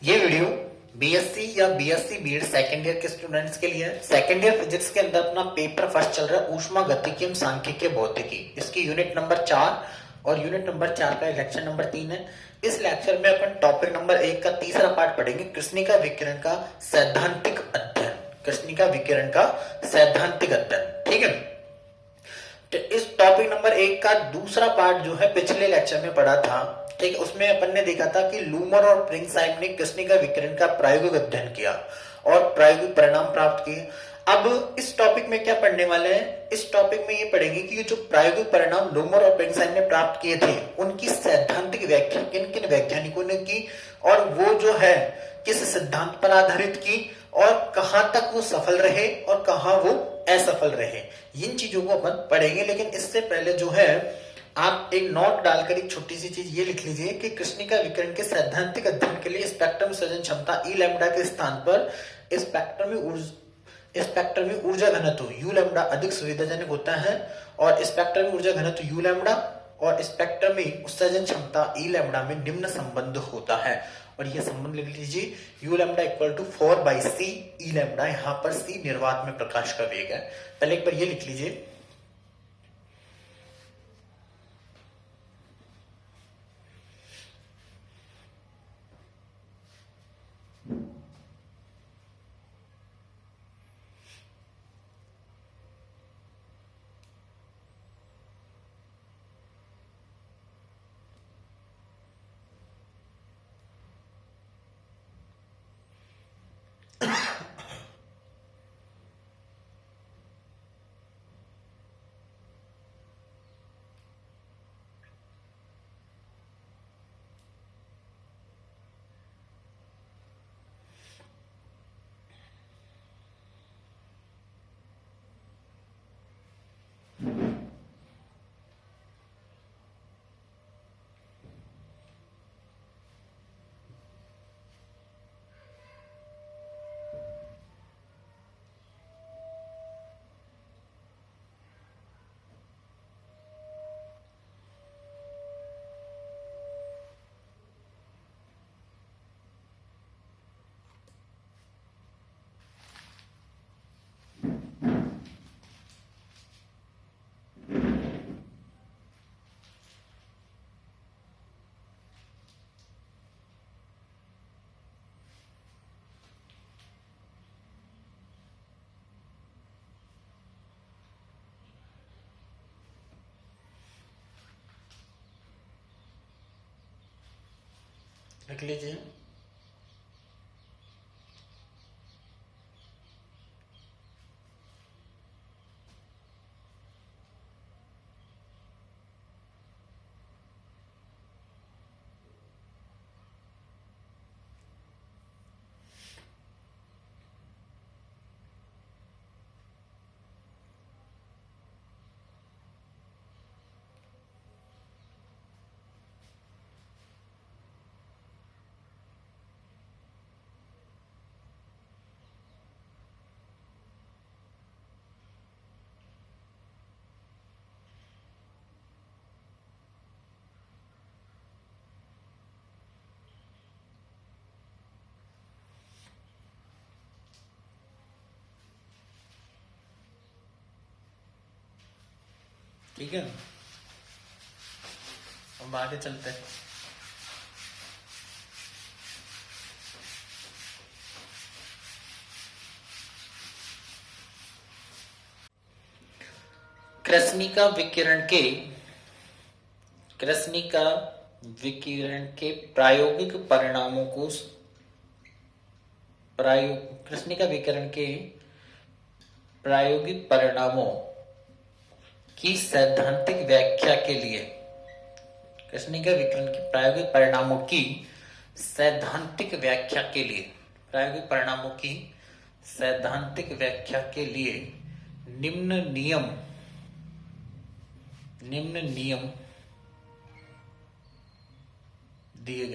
ये video BSc या BSc BEd second year के स्टूडेंट्स के लिए है। सेकेंड ईयर फिजिक्स के अंदर अपना पेपर फर्स्ट चल रहा है ऊष्मा गतिकी एवं सांख्यिकी भौतिकी। इसकी यूनिट नंबर 4 और यूनिट नंबर 4 का लेक्चर नंबर 3 है। इस लेक्चर में अपन टॉपिक नंबर 1 का तीसरा पार्ट पढ़ेंगे, कृष्णिका विकिरण का सैद्धांतिक अध्ययन। कृष्णिका विकिरण का सैद्धांतिक अध्ययन, ठीक है। तो इस टॉपिक नंबर 1 का दूसरा पार्ट जो है पिछले लेक्चर में पढ़ा था, ठीक है। उसमें अपन ने देखा था कि लूमर और प्रिंगसाइम ने कृष्णिका विकिरण का प्रायोगिक अध्ययन किया और प्रायोगिक परिणाम प्राप्त किए। अब इस टॉपिक में क्या पढ़ने वाले हैं? इस टॉपिक में ये पढ़ेंगे कि जो प्रायोगिक परिणाम लूमर और प्रिंगसाइम ने प्राप्त किए थे उनकी सैद्धांतिक व्याख्या किन किन वैज्ञानिकों ने की और वो जो है किस सिद्धांत पर आधारित की और कहां तक वो सफल रहे और कहां वो असफल रहे। इन चीजों को अपन पढ़ेंगे, लेकिन इससे पहले जो है आप एक नोट डालकर एक छोटी सी चीज ये लिख लीजिए कि कृष्णिका विकिरण के सैद्धांतिक अध्ययन के लिए स्पेक्ट्रम सृजन क्षमता ई लैम्डा के स्थान पर स्पेक्ट्रम में ऊर्जा घनत्व यू लैम्डा अधिक सुविधाजनक होता है और स्पेक्ट्रम में ऊर्जा घनत्व यू लैम्डा और स्पेक्ट्रम में उत्सर्जन क्षमता ई लैम्डा में निम्न संबंध होता है। और ये संबंध लिख लीजिए, u lambda equal to 4/c e lambda. यहां पर c निर्वात में प्रकाश का वेग है। पहले एक बार ये लिख लीजिए, लिख लीजिए। ठीक है, अब आगे चलते हैं। कृष्णिका विकिरण के प्रायोगिक परिणामों को कृष्णिका विकिरण के प्रायोगिक परिणामों की सैद्धांतिक व्याख्या के लिए कृष्णिका विकिरण के प्रायोगिक परिणामों की सैद्धांतिक व्याख्या के लिए निम्न नियम दिए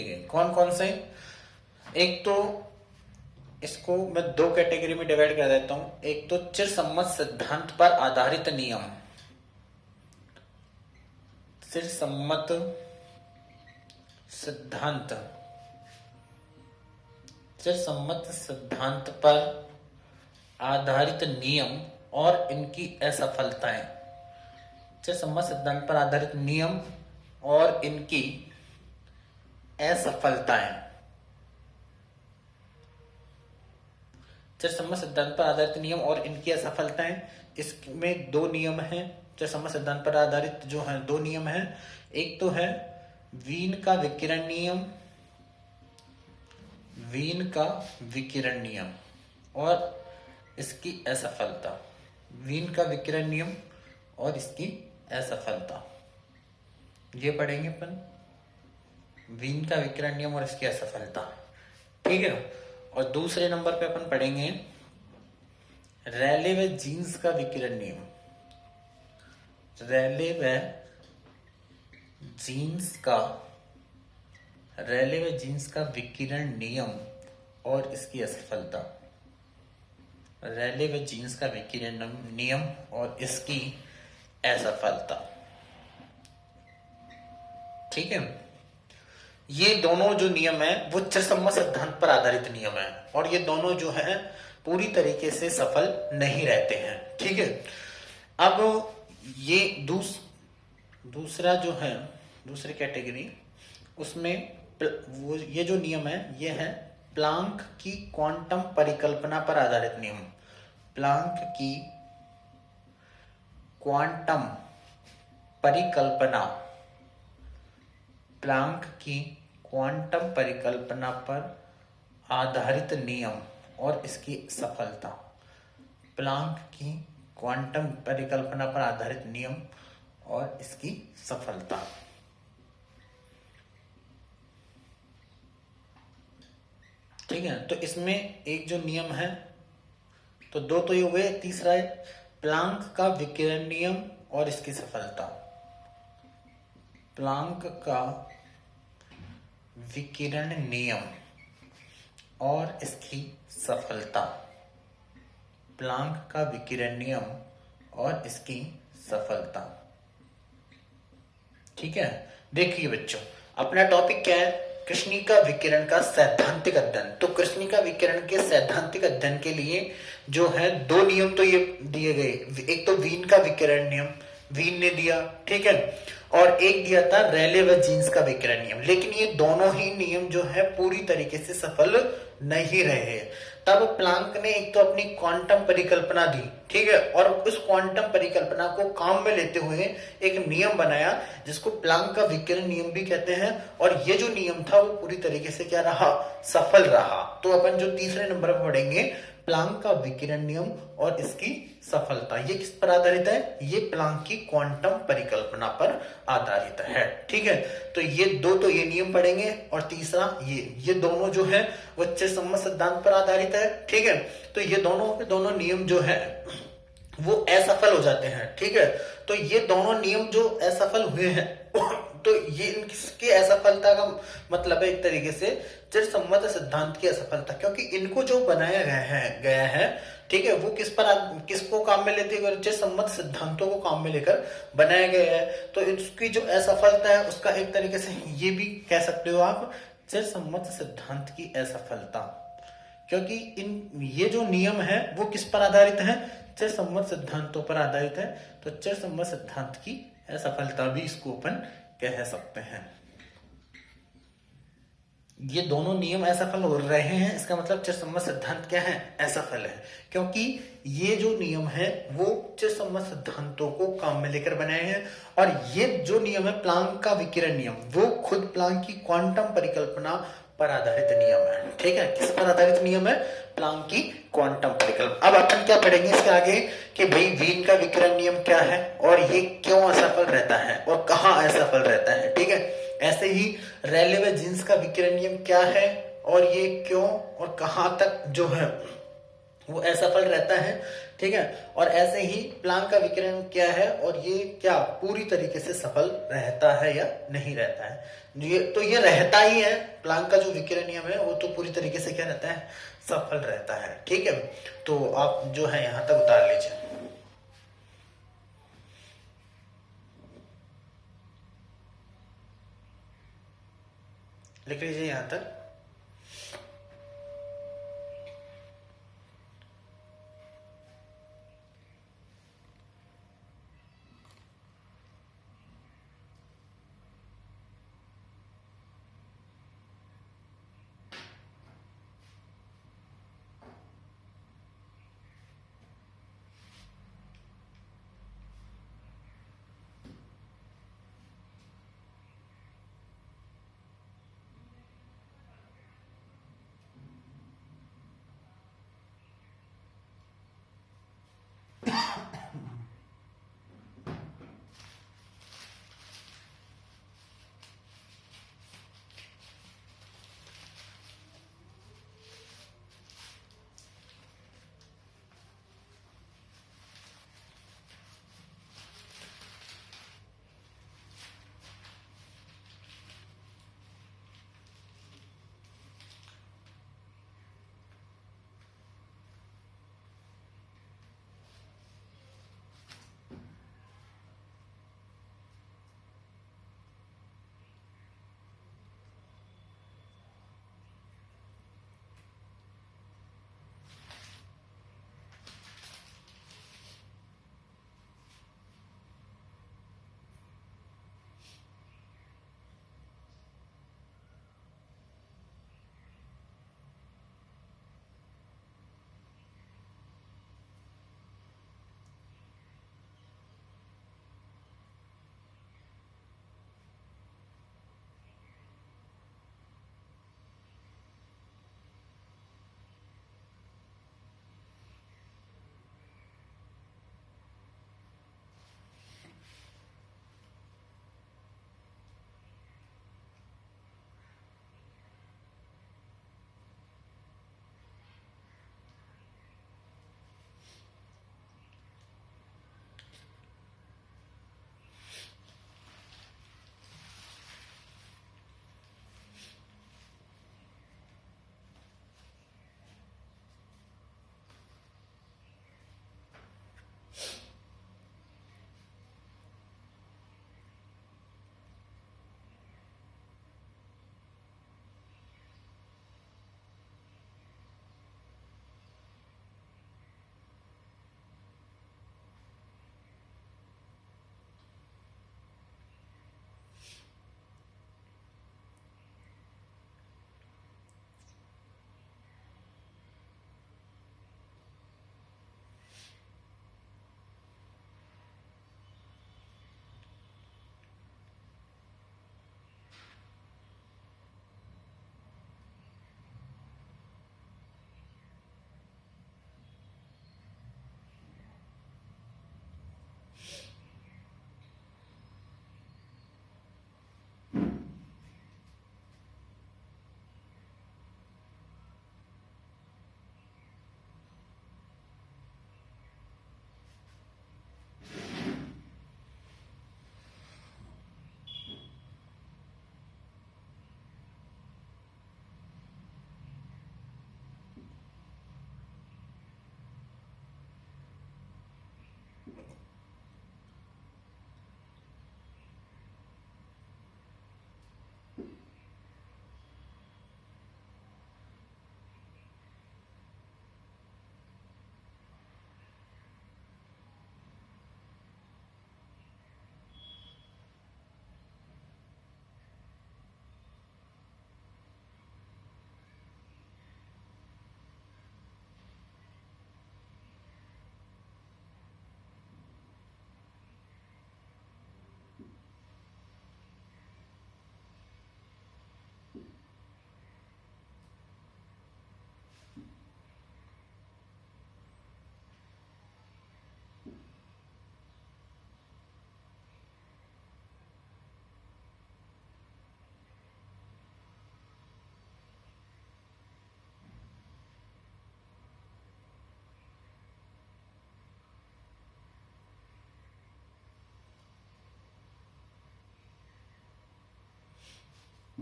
गए। कौन कौन से? एक तो इसको मैं दो कैटेगरी में डिवाइड कर देता हूं। एक तो चिरसम्मत सिद्धांत पर आधारित नियम, चिरसम्मत सिद्धांत, चिरसम्मत सिद्धांत पर आधारित नियम और इनकी असफलताएं। चिरसम्मत सिद्धांत पर आधारित नियम और इनकी असफलताएं। चिरसम्मत सिद्धांत पर आधारित नियम और इनकी असफलताएं, इसमें दो नियम हैं। चिरसम्मत सिद्धांत पर आधारित जो है दो नियम हैं। एक तो है वीन का विकिरण नियम, वीन का विकिरण नियम और इसकी असफलता। वीन का विकिरण नियम और इसकी असफलता, ये पढ़ेंगे अपन। वीन का विकिरण नियम और इसकी असफलता, ठीक है। और दूसरे नंबर पे अपन पढ़ेंगे रैले व जीन्स का विकिरण नियम। रैले व जीन्स का विकिरण नियम और इसकी असफलता। रैले व जीन्स का विकिरण नियम और इसकी असफलता, ठीक है। ये दोनों जो नियम है वो चिरसम्मत सिद्धांत पर आधारित नियम है और ये दोनों जो है पूरी तरीके से सफल नहीं रहते हैं, ठीक है। अब ये दूसरा जो है, दूसरी कैटेगरी, उसमें वो ये जो नियम है ये है प्लांक की क्वांटम परिकल्पना पर आधारित नियम। प्लांक की क्वांटम परिकल्पना, प्लांक की क्वांटम परिकल्पना पर आधारित नियम और इसकी सफलता। प्लांक की क्वांटम परिकल्पना पर आधारित नियम और इसकी सफलता, ठीक है। तो इसमें एक जो नियम है, तो दो तो ये हुए, तीसरा है प्लांक का विकिरण नियम और इसकी सफलता। प्लांक का विकिरण नियम और इसकी सफलता। प्लांक का विकिरण नियम और इसकी सफलता, ठीक है। देखिए बच्चों, अपना टॉपिक क्या है? कृष्णिका विकिरण का सैद्धांतिक अध्ययन। तो कृष्णिका विकिरण के सैद्धांतिक अध्ययन के लिए जो है दो नियम तो ये दिए गए। एक तो वीन का विकिरण नियम, वीन ने दिया, ठीक है, और एक दिया था रैले व जीन्स का विकिरण नियम। लेकिन ये दोनों ही नियम जो है पूरी तरीके से सफल नहीं रहे। तब प्लांक ने एक तो अपनी क्वांटम परिकल्पना दी, ठीक है, और उस क्वांटम परिकल्पना को काम में लेते हुए एक नियम बनाया जिसको प्लांक का विकिरण नियम भी कहते हैं। और ये जो नियम था वो पूरी तरीके से क्या रहा? सफल रहा। तो अपन जो तीसरे नंबर पर पढ़ेंगे प्लांक का विकिरण नियम और इसकी सफलता। ये किस पर आधारित है? ये प्लांक की क्वांटम परिकल्पना पर आधारित है, ठीक है। तो ये दो तो ये नियम पढ़ेंगे और तीसरा ये दोनों जो है वो चिरसम्मत सिद्धांत पर आधारित है, ठीक है। तो ये दोनों के दोनों नियम जो है वो असफल हो जाते हैं, ठीक है। तो ये दोनों नियम जो असफल हुए हैं तो ये इनकी असफलता का मतलब है एक तरीके से चिरसम्मत सिद्धांत की असफलता, क्योंकि इनको जो बनाया गया है, ठीक है, वो किसको काम में लेते हुए? चिरसम्मत सिद्धांतों को काम में लेकर बनाया गया है। तो इसकी जो असफलता है उसका एक तरीके से ये भी कह सकते हो आप, चिरसम्मत सिद्धांत की असफलता, क्योंकि ये जो नियम है वो किस पर आधारित है? चिरसम्मत सिद्धांतों पर आधारित है। तो चिरसम्मत सिद्धांत की असफलता भी इसको अपन कह सकते हैं। ये दोनों नियम असफल हो रहे हैं, इसका मतलब चिरसम्मत सिद्धांत क्या है? असफल है, क्योंकि ये जो नियम है वो चिरसम्मत सिद्धांतों को काम में लेकर बनाए हैं। और ये जो नियम है प्लांक का विकिरण नियम, वो खुद प्लांक की क्वांटम परिकल्पना पर आधारित नियम है, ठीक है। किस पर आधारित नियम है? प्लांक की क्वांटम परिकल्पना। अब अपन क्या पढ़ेंगे इसके आगे कि भाई वीन का विकिरण नियम क्या है और ये क्यों असफल रहता है और कहाँ असफल रहता है, ठीक है। ऐसे ही रैले व जीन्स का विकिरण नियम क्या है और ये क्यों और कहां तक जो है वो असफल रहता है, ठीक है। और ऐसे ही प्लांक का विकिरण क्या है और ये क्या पूरी तरीके से सफल रहता है या नहीं रहता है। ये रहता ही है, प्लांक का जो विकिरण नियम है वो तो पूरी तरीके से क्या रहता है? सफल रहता है, ठीक है। तो आप जो है यहां तक उतार लीजिए। लिख लीजिए यहां तक।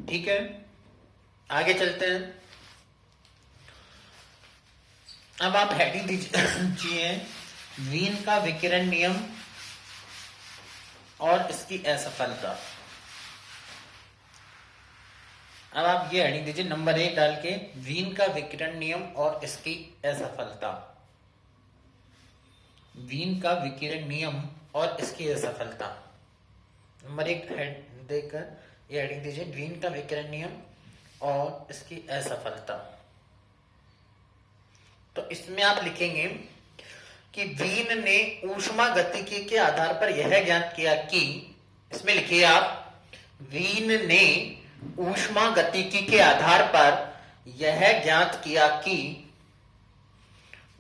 ठीक है, आगे चलते हैं। अब आप हेडिंग दीजिए वीन का विकिरण नियम और इसकी असफलता। अब आप ये हेडिंग दीजिए नंबर 1 डाल के, वीन का विकिरण नियम और इसकी असफलता। वीन का विकिरण नियम और इसकी असफलता। नंबर 1 हेड देकर ये हेडिंग दीजिए, वीन का विकिरण नियम और इसकी असफलता। तो इसमें आप लिखेंगे कि वीन ने ऊष्मागतिकी के आधार पर यह ज्ञात किया कि, इसमें लिखिए आप, वीन ने ऊष्मागतिकी के आधार पर यह ज्ञात किया कि,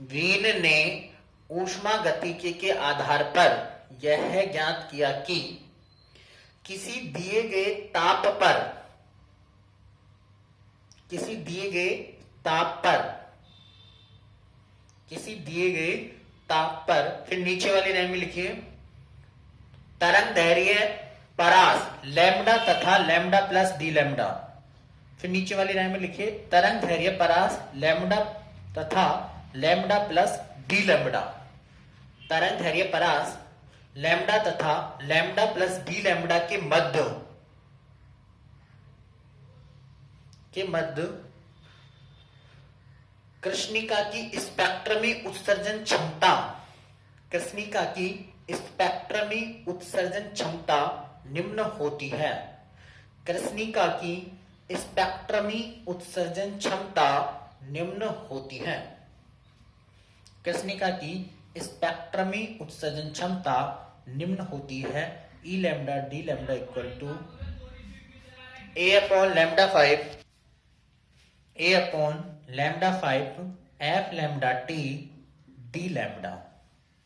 वीन ने ऊष्मागतिकी के आधार पर यह ज्ञात किया कि किसी दिए गए ताप पर, किसी दिए गए ताप पर, किसी दिए गए ताप पर, फिर नीचे वाली लाइन में लिखिए, तरंग दैर्घ्य परास लैम्डा तथा लैम्डा प्लस डी लैम्डा। फिर नीचे वाली लाइन में लिखिए, तरंग दैर्घ्य परास लैम्डा तथा लैम्डा प्लस डी लैम्डा। तरंग दैर्घ्य परास लैम्डा तथा लैम्डा प्लस डी लैम्डा के मध्य कृष्णिका की स्पेक्ट्रमी उत्सर्जन क्षमता, कृष्णिका की स्पेक्ट्रमी उत्सर्जन क्षमता निम्न होती है। कृष्णिका की स्पेक्ट्रमी उत्सर्जन क्षमता निम्न होती है। कृष्णिका की स्पेक्ट्रमी उत्सर्जन क्षमता निम्न होती है। E lambda D lambda equal to A upon lambda 5, A upon lambda 5 F lambda T D lambda.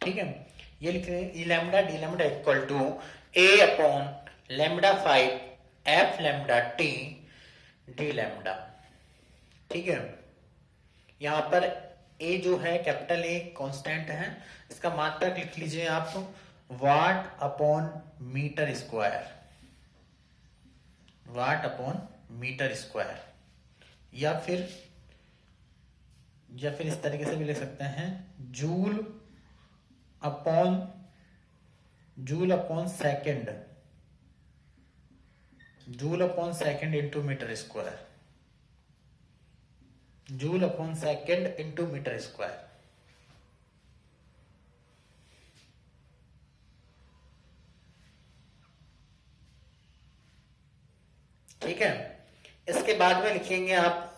ठीक है, ये लिख रहे हैं, E lambda D lambda equal to A upon lambda 5 F lambda T D lambda. ठीक है, यहां पर ए जो है कैपिटल ए कांस्टेंट है, इसका मात्रक लिख लीजिए आप watt upon metre square, watt upon metre square, या फिर इस तरीके से भी लिख सकते हैं, joule upon second, joule upon second into metre square, joule upon second into metre square. ठीक है, इसके बाद में लिखेंगे आप,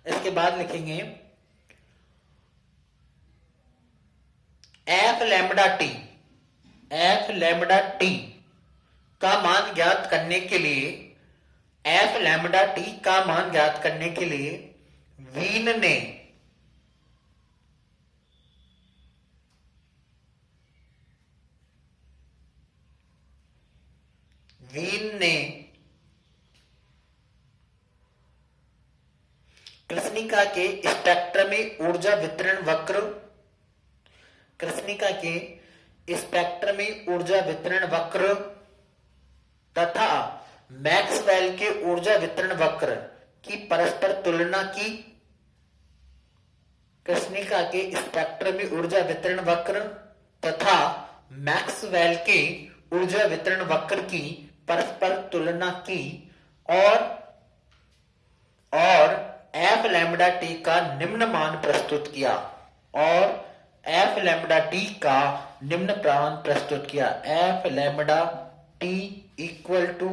इसके बाद लिखेंगे F lambda T, F lambda T का मान ज्ञात करने के लिए, एफ लैम्डा टी का मान ज्ञात करने के लिए वीन ने कृष्णिका के स्पेक्ट्रमी ऊर्जा वितरण वक्र, कृष्णिका के स्पेक्ट्रमी ऊर्जा वितरण वक्र तथा मैक्सवेल के ऊर्जा वितरण वक्र की परस्पर तुलना की। कृष्णिका के स्पेक्ट्रमी ऊर्जा वितरण वक्र तथा मैक्सवेल के ऊर्जा वितरण वक्र की परस्पर तुलना की और एफ लैम्डा टी का निम्न मान प्रस्तुत किया, और एफ लैम्डा टी का निम्न मान प्रस्तुत किया। F lambda T equal to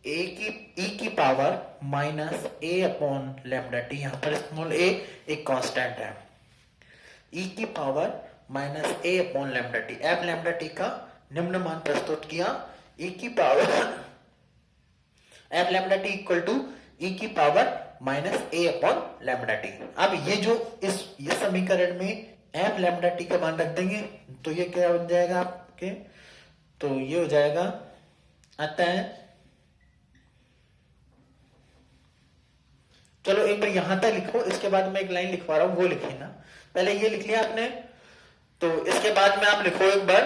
E की power minus A upon lambda T, यहां पर स्मॉल ए एक कांस्टेंट है, ई की power minus A upon lambda T. F lambda T का निम्न मान प्रस्तुत किया, ई की power F lambda T equal to E की power minus A upon lambda T. अब ये जो ये समीकरण में एफ लैम्डा टी का मान रख देंगे तो ये क्या बन जाएगा आपके, तो ये हो जाएगा, अतः चलो एक बार यहां तक लिखो, इसके बाद मैं एक लाइन लिखवा रहा हूं, वो लिखिए ना, पहले ये लिख लिया आपने, तो इसके बाद में आप लिखो एक बार,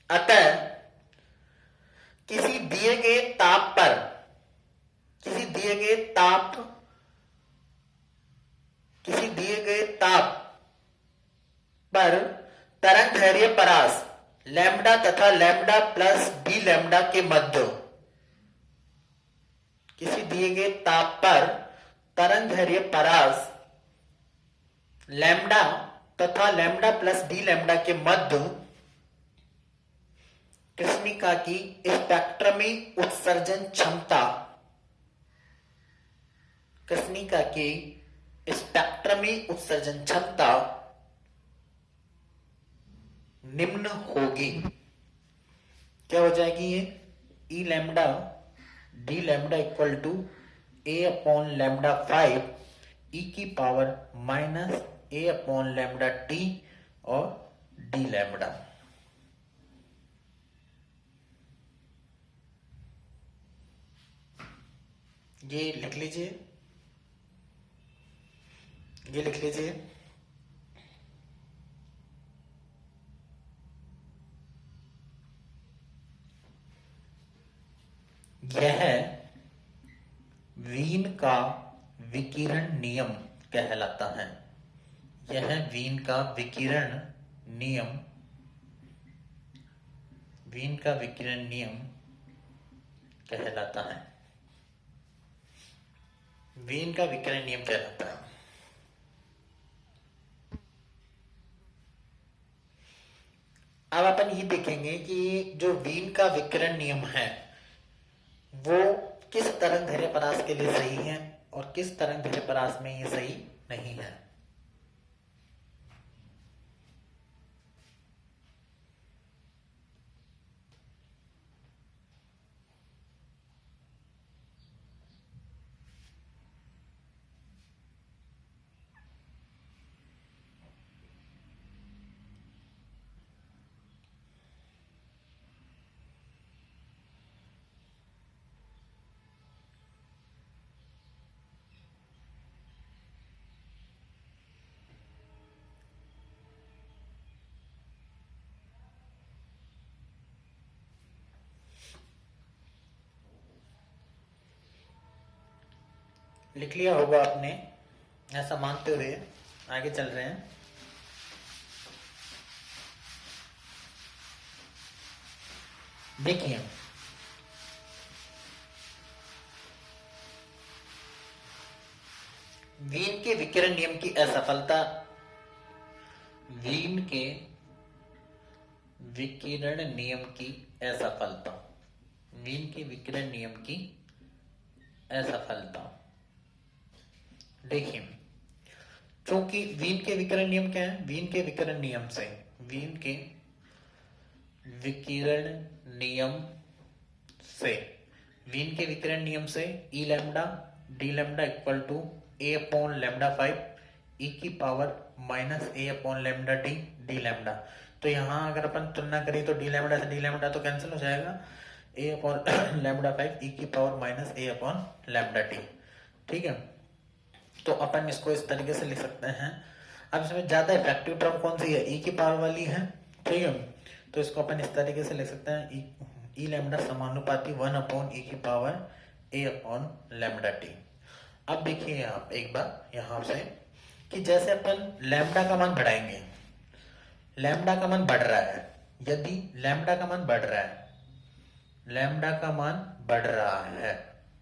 अतः किसी दिए गए ताप पर, किसी दिए गए ताप पर तरंग दैर्घ्य परास लैम्डा तथा लैम्डा प्लस डी लैम्डा के किसी दिए गए ताप पर तरंगदैर्घ्य परास लैम्डा तथा लैम्डा प्लस डी लैम्डा के मध्य कृष्णिका की स्पेक्ट्रमी उत्सर्जन क्षमता, कृष्णिका की स्पेक्ट्रमी उत्सर्जन क्षमता निम्न होगी। क्या हो जाएगी ये? E lambda D lambda equal to A upon lambda 5 E की power minus A upon lambda T और डी लैम्डा। ये लिख लीजिए, ये लिख लीजिए। यह वीन का विकिरण नियम कहलाता है। यह वीन का विकिरण नियम, वीन का विकिरण नियम कहलाता है। वीन का विकिरण नियम कहलाता है। अब अपन ये देखेंगे कि जो वीन का विकिरण नियम है वो किस तरंगदैर्घ्य परास के लिए सही है और किस तरंगदैर्घ्य परास में ये सही नहीं है। लिख लिया होगा आपने, ऐसा मानते हुए आगे चल रहे हैं। देखिए, वीन के विकिरण नियम की असफलता, वीन के विकिरण नियम की असफलता, वीन के विकिरण नियम की असफलता। देखिए, क्योंकि वीन के विकिरण नियम क्या है? वीन के विकिरण नियम से, वीन के विकिरण नियम से, वीन के विकिरण नियम से E lambda D lambda equal to A upon lambda 5 E की power minus A upon lambda T D lambda. तो यहां अगर अपन तुलना करें तो डी लैम्डा से डी लैम्डा तो कैंसिल हो जाएगा, ए अपॉन लैम्डा 5 ई की power minus A upon lambda T. ठीक है, तो अपन इसको इस तरीके से लिख सकते हैं। अब इसमें ज्यादा इफेक्टिव टर्म कौन सी है? ई की पावर वाली है। ठीक है, तो इसको अपन इस तरीके से लिख सकते हैं, ई लैम्डा समानुपाती 1 अपॉन ई की पावर ए अपॉन लैम्डा टी। अब देखिए आप एक बार यहां से कि जैसे अपन लैम्डा का मान बढ़ाएंगे, लैम्डा का मान बढ़ रहा है, यदि लैम्डा का मान बढ़ रहा है, लैम्डा का मान बढ़ रहा है,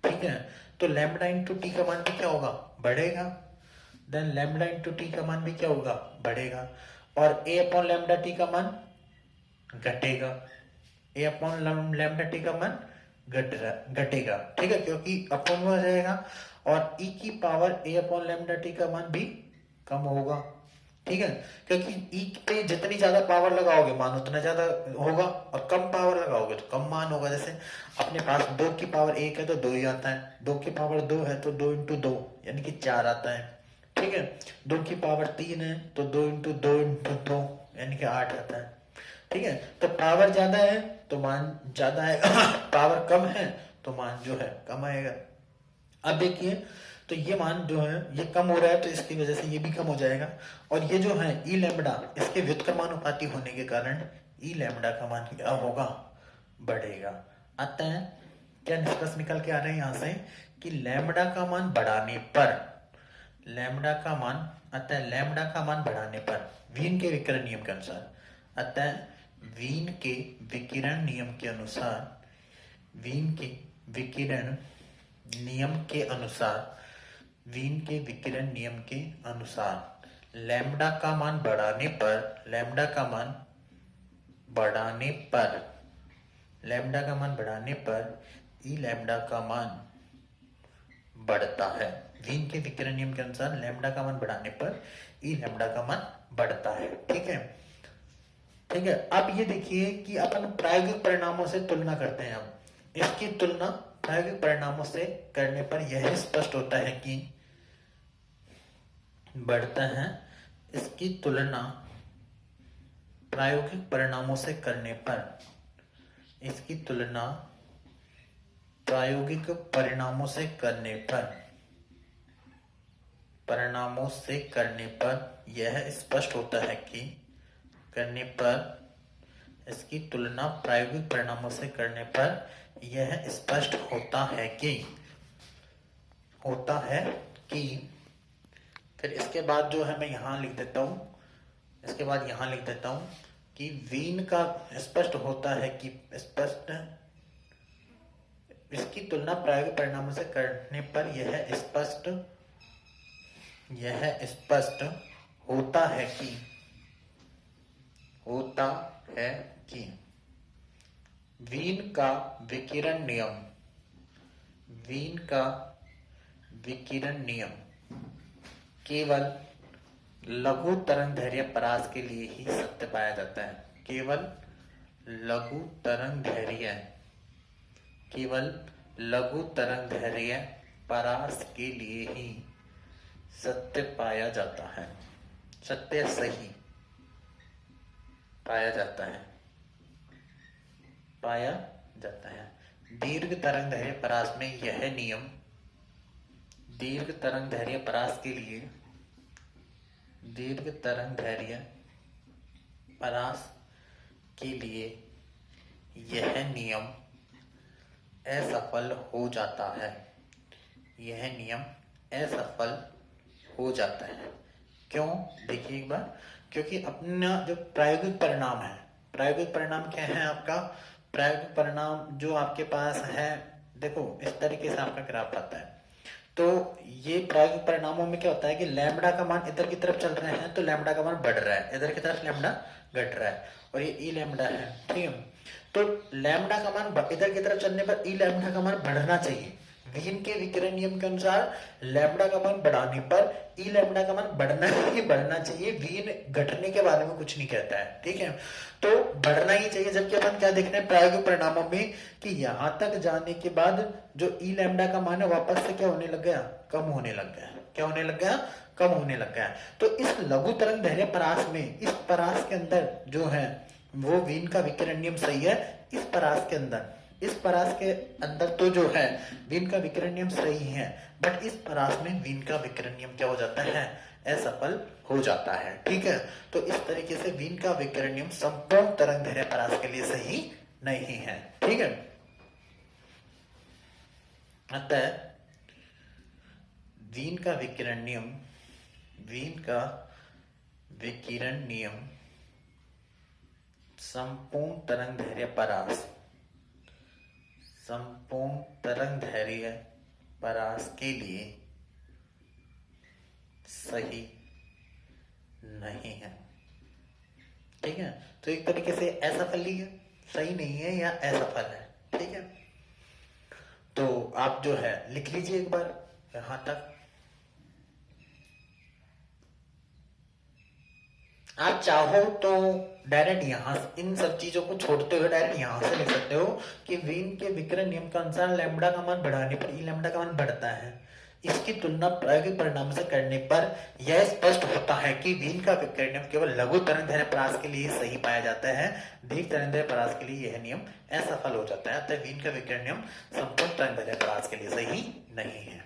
ठीक है, तो लैम्डा इंटू टी का मान भी क्या होगा? बढ़ेगा। देन लैम्डा इंटू टी का मान भी क्या होगा? बढ़ेगा। और ए अपॉन लैम्डा टी का मान घटेगा। ए अपॉन लैम्डा टी का मान घटेगा। ठीक है, क्योंकि अपॉन में हो जाएगा और ई की पावर ए अपॉन लैम्डा टी का मान भी कम होगा। ठीक है, क्योंकि ई पे जितनी ज्यादा पावर लगाओगे मान उतना ज्यादा होगा और कम पावर लगाओगे तो कम मान होगा। जैसे अपने पास 2 की पावर 1 है तो 2 ही आता है, 2 की पावर 2 है तो 2 इंटू 2 यानी कि 4 आता है। ठीक है, 2 की पावर 3 है तो 2 इंटू 2 इंटू 2 यानी कि 8 आता है। ठीक है, तो पावर ज्यादा है तो मान ज्यादा है पावर कम है तो मान जो है कम आएगा। अब देखिए, तो ये मान जो है ये कम हो रहा है तो इसकी वजह से ये भी कम हो जाएगा। और ये जो है ई लैम्डा, इसके व्युत्क्रमानुपाती होने के कारण ई लैम्डा का मान क्या होगा? बढ़ेगा। अतः क्या निष्कर्ष निकल के आ रहे हैं यहां से कि लैम्डा का मान बढ़ाने पर, लैम्डा का मान, अतः लैम्डा का मान बढ़ाने पर वीन के विकिरण नियम के अनुसार, अतः वीन के विकिरण नियम के अनुसार, वीन के विकिरण नियम के अनुसार, वीन के विकिरण नियम के अनुसार लैम्ब्डा का मान बढ़ाने पर, लैम्ब्डा का मान बढ़ाने पर, लैम्ब्डा का मान बढ़ाने पर ई लैम्ब्डा का मान बढ़ता है। वीन के विकिरण नियम के अनुसार लैम्ब्डा का मान बढ़ाने पर ई लैम्ब्डा का मान बढ़ता है। ठीक है, ठीक है। अब ये देखिए कि अपन प्रायोगिक परिणामों से तुलना करते हैं। हम इसकी तुलना प्रायोगिक परिणामों से करने पर यह स्पष्ट होता है कि बढ़ता है। इसकी तुलना प्रायोगिक परिणामों से करने पर, इसकी तुलना प्रायोगिक परिणामों से करने पर, परिणामों से करने पर यह स्पष्ट होता है कि, करने पर, इसकी तुलना प्रायोगिक परिणामों से करने पर यह स्पष्ट होता है कि, होता है कि, फिर इसके बाद जो है मैं यहां लिख देता हूं, इसके बाद यहां लिख देता हूं कि वीन का स्पष्ट होता है कि, स्पष्ट, इसकी तुलना प्रायोगिक परिणामों से करने पर यह स्पष्ट, यह स्पष्ट होता है कि, होता है कि वीन का विकिरण नियम, वीन का विकिरण नियम केवल लघु तरंगदैर्घ्य परास के लिए ही सत्य पाया जाता है। केवल लघु तरंगदैर्घ्य, केवल लघु तरंगदैर्घ्य परास के लिए ही सत्य पाया जाता है, सत्य सही पाया जाता है, पाया जाता है। दीर्घ तरंगदैर्घ्य परास में यह नियम, दीर्घ तरंगदैर्घ्य परास के लिए, दीर्घ तरंगदैर्घ्य परास के लिए यह नियम असफल हो जाता है, यह नियम असफल हो जाता है। क्यों? देखिए एक बार, क्योंकि अपना जो प्रायोगिक परिणाम है, प्रायोगिक परिणाम क्या है आपका, प्रायोगिक परिणाम जो आपके पास है, देखो इस तरीके से आपका ग्राफ आता है। तो ये प्रायोगिक परिणामों में क्या होता है कि लैम्ब्डा का मान इधर की तरफ चल रहे हैं तो लैम्ब्डा का मान बढ़ रहा है, इधर की तरफ लैम्ब्डा घट रहा है, और ये ई लैम्ब्डा है। ठीक है, तो लैम्ब्डा का मान इधर की तरफ चलने पर ई लैम्ब्डा का मान बढ़ना चाहिए। वीन के विकिरण नियम के अनुसार लैम्ब्डा का मान बढ़ाने पर ई लैम्ब्डा का मान बढ़ना ही बढ़ना चाहिए। वीन घटने के बारे में कुछ नहीं कहता है। ठीक है, तो बढ़ना ही चाहिए। जबकि अपन क्या देख रहे हैं प्रायोगिक परिणामों में कि यहां तक जाने के बाद जो ई लैम्ब्डा का मान है वापस से क्या होने लग गया, कम होने लग गया। क्या होने लग गया, कम होने लग गया। तो इस लघु तरंगदैर्घ्य परास में, इस परास के अंदर जो है वो वीन का विकिरण नियम सही है। इस परास के अंदर, इस परास के अंदर तो जो है वीन का विकिरण नियम सही है, बट इस परास में वीन का विकिरण नियम क्या हो जाता है, असफल हो जाता है। ठीक है, तो इस तरीके से वीन का विकिरण नियम संपूर्ण तरंगदैर्घ्य परास के लिए सही नहीं है। ठीक है, अतः वीन का विकिरण नियम, वीन का विकिरण नियम संपूर्ण तरंगदैर्घ्य परास, संपूर्ण तरंगदैर्घ्य परास के लिए सही नहीं है। ठीक है, तो एक तरीके से असफल ही है, सही नहीं है या असफल है। ठीक है, तो आप जो है लिख लीजिए एक बार यहां तक। आप चाहो तो डायरेक्ट यहां इन सब चीजों को छोड़ते हुए डायरेक्ट यहां से लिख सकते हो कि वीन के विकिरण नियम के अनुसार लैम्ब्डा का मान बढ़ाने पर ई लैम्ब्डा का मान बढ़ता है। इसकी तुलना प्रायोगिक परिणाम से करने पर यह स्पष्ट होता है कि वीन का विकिरण नियम केवल लघु तरंगदैर्घ्य परास के लिए सही पाया जाता है, दीर्घ तरंगदैर्घ्य परास के लिए यह नियम असफल हो जाता है। अतः वीन का विकिरण नियम संपूर्ण तरंगदैर्घ्य परास के लिए सही नहीं है।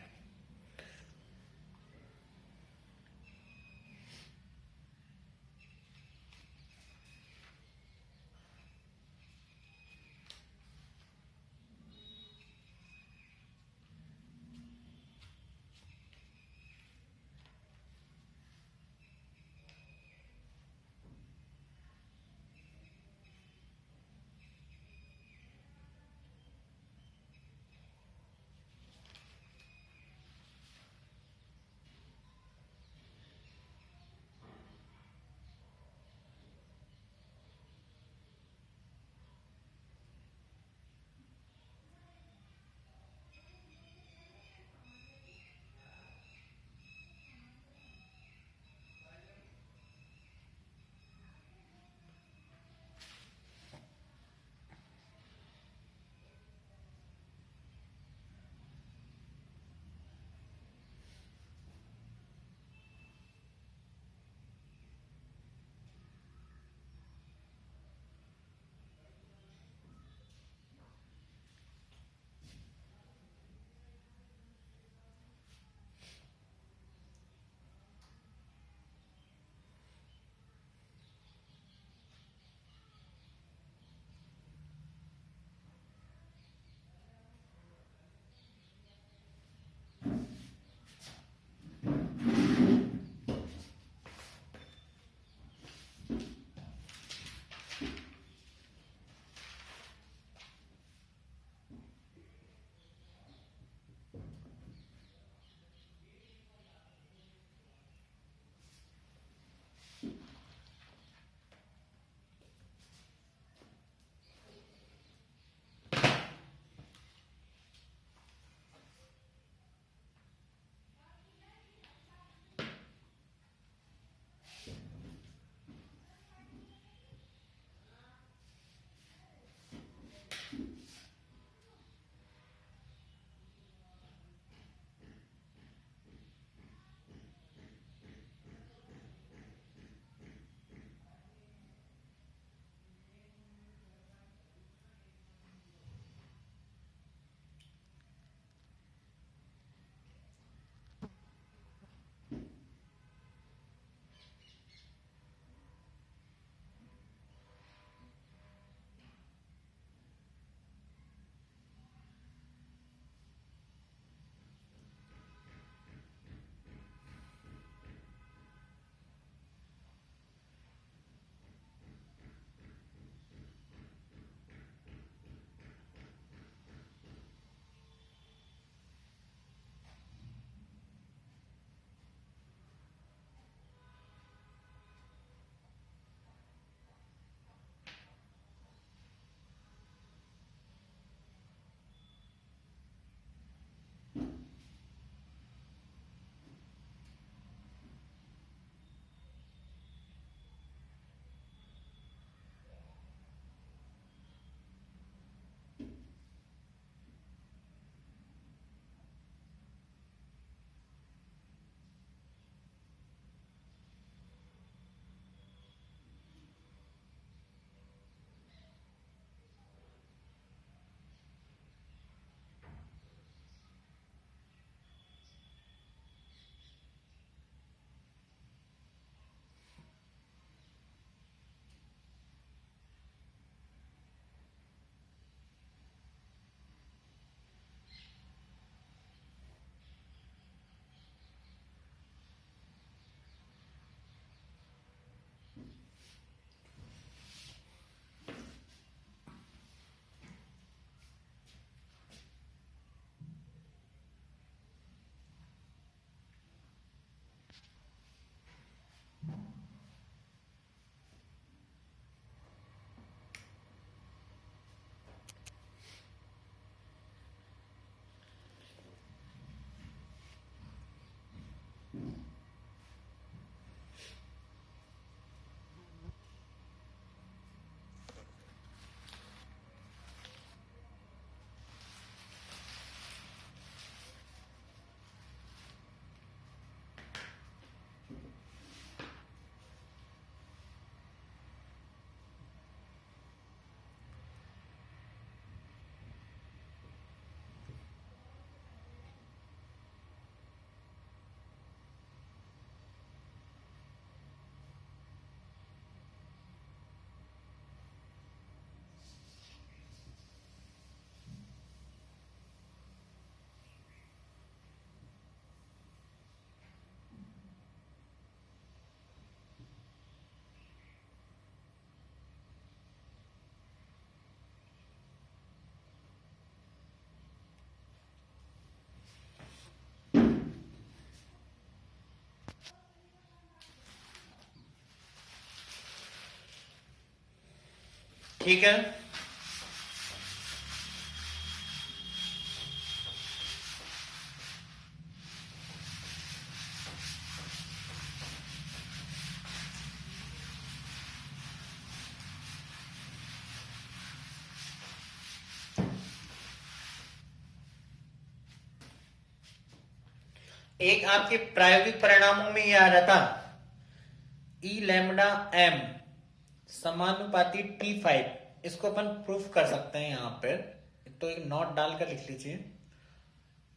ठीक है। एक आपके प्रायोगिक परिणामों में ये आ रहा था ई लैम्डा एम समानुपाती T5, इसको अपन प्रूफ कर सकते हैं यहां पर। तो एक नोट डालकर लिख लीजिए,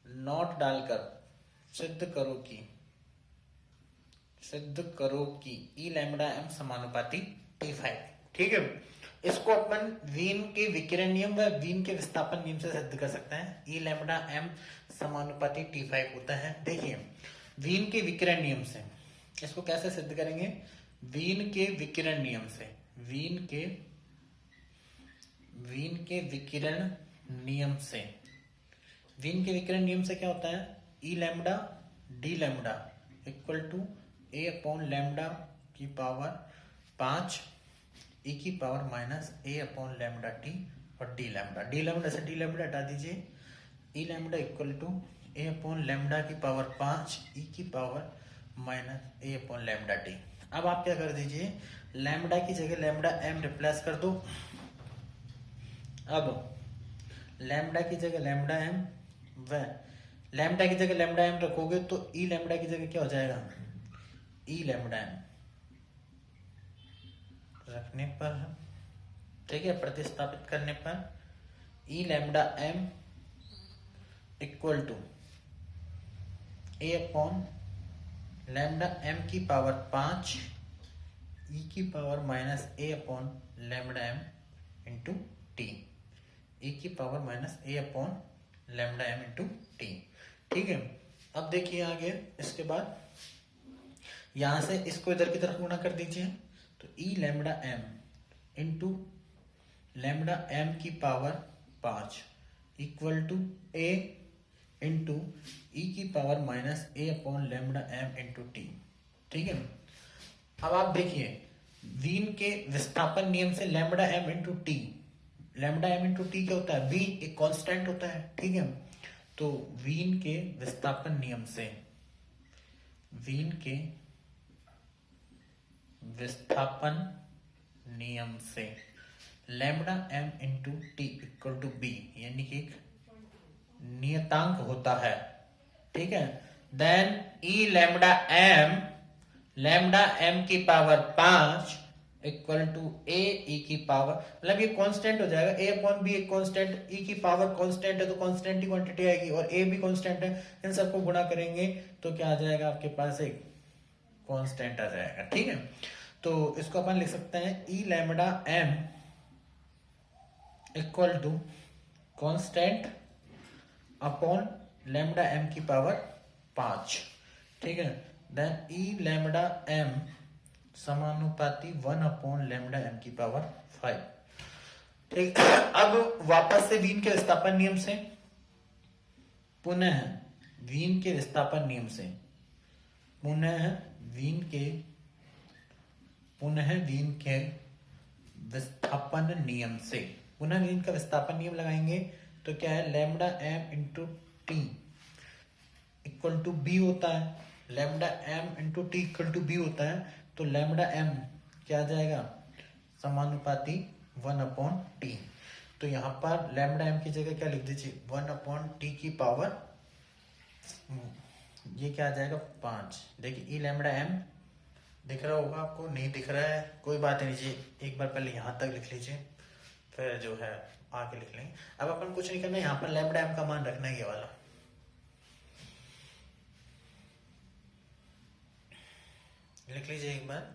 नोट डालकर सिद्ध करो कि ई लैम्डा एम समानुपाती T5। ठीक है, इसको अपन वीन के विकिरण नियम व वीन के विस्थापन नियम से सिद्ध कर सकते हैं। ई लैम्डा एम समानुपाती T5 होता है। देखिए, वीन के विकिरण नियम से इसको कैसे सिद्ध करेंगे? वीन के विकिरण नियम से, वीन के विकिरण नियम से, वीन के विकिरण नियम से क्या होता है? E lambda D lambda equal to A upon lambda की पावर 5 ई की power minus A upon lambda T और डी लैम्डा से डी लैम्डा हटा दीजिए। E lambda equal to A upon lambda की पावर 5 ई की power minus A upon lambda T. अब आप क्या कर दीजिए, लैम्डा की जगह लैम्डा एम रिप्लेस कर दो। अब लैम्डा की जगह लैम्डा एम व लैम्डा की जगह लैम्डा एम रखोगे तो ई लैम्डा की जगह क्या हो जाएगा? ई लैम्डा एम रखने पर, ठीक है, प्रतिस्थापित करने पर E lambda M equal to A upon lambda M की पावर 5 ई की power minus A upon lambda M into T, E की power minus A upon lambda M into T. ठीक है, अब देखिए आगे, इसके बाद यहां से इसको इधर की तरफ गुणा कर दीजिए तो E lambda M into lambda M की power 5 equal to A into E की power minus A upon lambda M into T. ठीक है, अब आप देखिए, वीन के विस्थापन नियम से lambda M into T, lambda M into T क्या होता है? वी एक कांस्टेंट होता है। ठीक है, तो वीन के विस्थापन नियम से, वीन के विस्थापन नियम से lambda M into T equal to B, यानी कि एक नियतांक होता है। ठीक है, देन ई लैम्डा एम की power 5 equal to A e की पावर, मतलब ये कांस्टेंट हो जाएगा, ए अपॉन बी एक कांस्टेंट, ई की पावर कांस्टेंट है तो कांस्टेंट ही क्वांटिटी आएगी और ए भी कांस्टेंट है। इन सबको गुणा करेंगे तो क्या आ जाएगा? आपके पास एक कांस्टेंट आ जाएगा। ठीक है, तो इसको अपन लिख सकते हैं E lambda M equal to constant upon lambda M की पावर 5। ठीक है, देन ई लैम्डा एम समानुपाती 1 अपॉन लैम्डा एम की पावर 5। ठीक, अब वापस से वीन के विस्थापन नियम से, पुनः वीन के विस्थापन नियम से, पुनः वीन के विस्थापन नियम से, पुनः वीन का विस्थापन नियम लगाएंगे तो क्या है? Lambda M into T equal to B होता है, lambda M into T equal to B होता है, तो लैम्डा एम क्या आ जाएगा? समानुपाती 1 अपॉन टी। तो यहां पर लैम्डा एम की जगह क्या लिख दीजिए? 1 अपॉन टी की पावर, ये क्या आ जाएगा? 5। देखिए, ई लैम्डा एम दिख रहा होगा आपको, नहीं दिख रहा है कोई बात नहीं जी, एक बार पहले यहां तक लिख लीजिए, फिर जो है आगे लिख लेंगे। अब अपन कुछ नहीं करना, यहाँ पर लैम्डा एम का मान रखना है ये वाला, लिख लीजिए एक बार।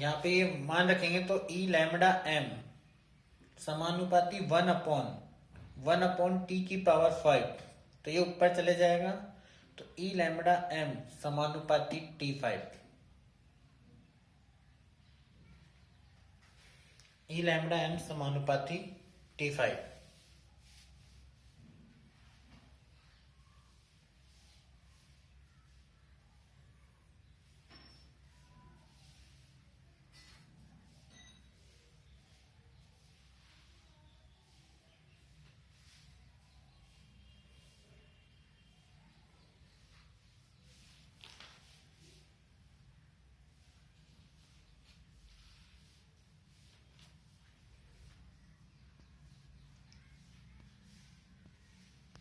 यहाँ पे ये मान रखेंगे तो ई लैम्डा एम समानुपाती 1 अपॉन टी की पावर 5, तो ये ऊपर चले जाएगा, तो ई लैम्डा एम समानुपाती T5, ई लैम्डा एम समानुपाती T5।